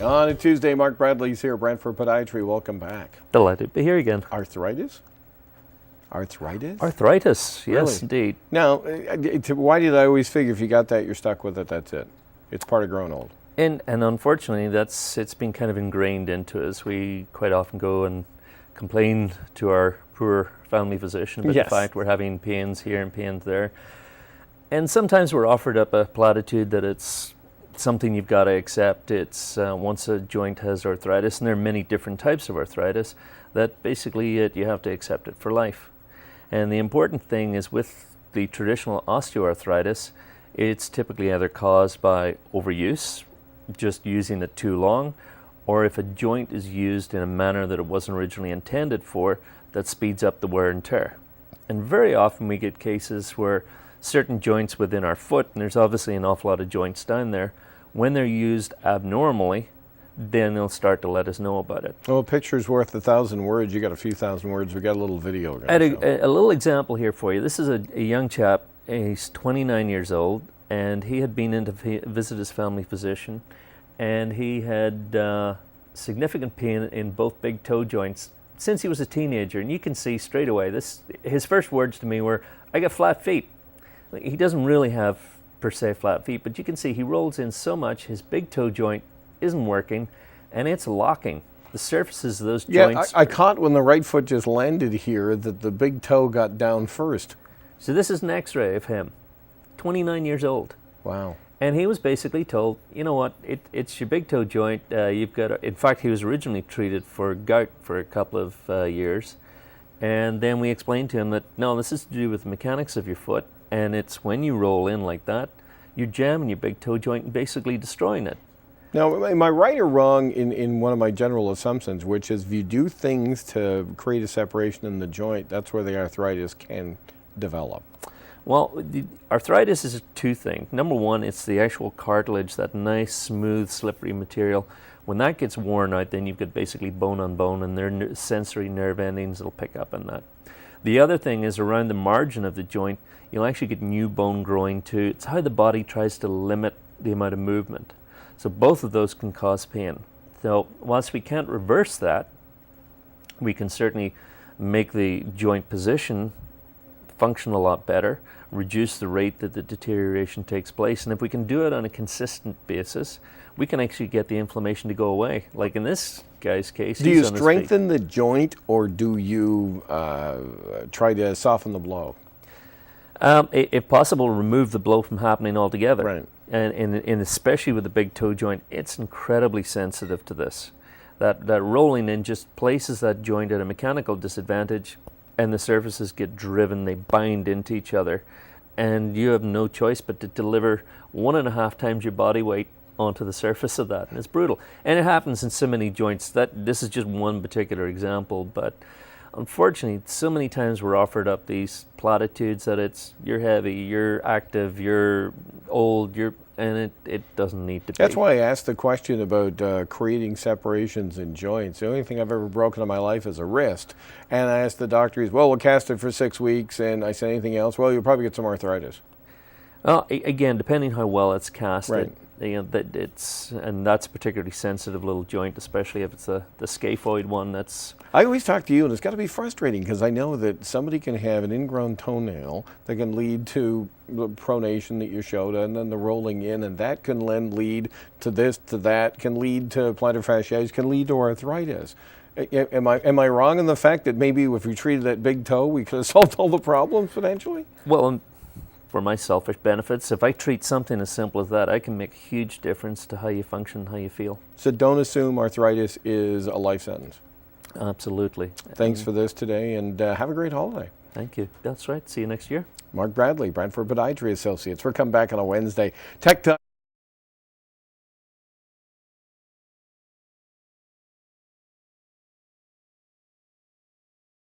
On a Tuesday, Mark Bradley's here, Brantford Podiatry. Welcome back. Delighted to be here again. Arthritis? Arthritis? Arthritis, yes, Really? indeed. Now, why did I always figure if you got that, you're stuck with it, that's it? It's part of growing old. And unfortunately, it's been kind of ingrained into us. We quite often go and complain to our poor family physician about the fact we're having pains here and pains there. And sometimes we're offered up a platitude that it's something you've got to accept. It's once a joint has arthritis, and there are many different types of arthritis, that basically you have to accept it for life. And the important thing is with the traditional osteoarthritis, it's typically either caused by overuse, just using it too long, or if a joint is used in a manner that it wasn't originally intended for, that speeds up the wear and tear. And very often we get cases where certain joints within our foot, and there's obviously an awful lot of joints down there, when they're used abnormally, then they'll start to let us know about it. Well, a picture's worth 1,000 words. You got a few thousand words. We got a little video. A little example here for you. This is a young chap. He's 29 years old, and he had been in to visit his family physician, and he had significant pain in both big toe joints since he was a teenager. And you can see straight away, his first words to me were, "I got flat feet." He doesn't really have per se flat feet, but you can see he rolls in so much, his big toe joint isn't working, and it's locking. The surfaces of those joints... Yeah, I caught when the right foot just landed here that the big toe got down first. So this is an x-ray of him, 29 years old. Wow. And he was basically told, you know what, it's your big toe joint. You've got in fact, he was originally treated for gout for a couple of years. And then we explained to him that, no, this is to do with the mechanics of your foot. And it's when you roll in like that, you're jamming your big toe joint and basically destroying it. Now, am I right or wrong in one of my general assumptions, which is if you do things to create a separation in the joint, that's where the arthritis can develop? Well, the arthritis is two things. Number one, it's the actual cartilage, that nice, smooth, slippery material. When that gets worn out, then you've got basically bone on bone, and there are sensory nerve endings that'll pick up on that. The other thing is around the margin of the joint, you'll actually get new bone growing too. It's how the body tries to limit the amount of movement. So both of those can cause pain. So whilst we can't reverse that, we can certainly make the joint position function a lot better, reduce the rate that the deterioration takes place. And if we can do it on a consistent basis, we can actually get the inflammation to go away. Like in this guy's case, do you strengthen the joint, or do you try to soften the blow? If possible, remove the blow from happening altogether. Right. And especially with the big toe joint, it's incredibly sensitive to this. That rolling in just places that joint at a mechanical disadvantage, and the surfaces get driven, they bind into each other, and you have no choice but to deliver 1.5 times your body weight onto the surface of that, and it's brutal. And it happens in so many joints. This is just one particular example, but unfortunately, so many times we're offered up these platitudes that you're heavy, you're active, you're old, and it doesn't need to be. That's why I asked the question about creating separations in joints. The only thing I've ever broken in my life is a wrist. And I asked the doctor, well, we'll cast it for 6 weeks. And I said, anything else? Well, you'll probably get some arthritis. Well, again, depending how well it's casted. Right. And that's a particularly sensitive little joint, especially if it's the scaphoid one. I always talk to you, and it's got to be frustrating because I know that somebody can have an ingrown toenail that can lead to the pronation that you showed, and then the rolling in, and that can then lead to this, to that, can lead to plantar fasciitis, can lead to arthritis. Am I wrong in the fact that maybe if we treated that big toe, we could have solved all the problems potentially? Well, for my selfish benefits, if I treat something as simple as that, I can make a huge difference to how you function, how you feel. So don't assume arthritis is a life sentence. Absolutely. Thanks for this today, and have a great holiday. Thank you. That's right. See you next year. Mark Bradley, Brantford Podiatry Associates. We're coming back on a Wednesday. Tech Talk.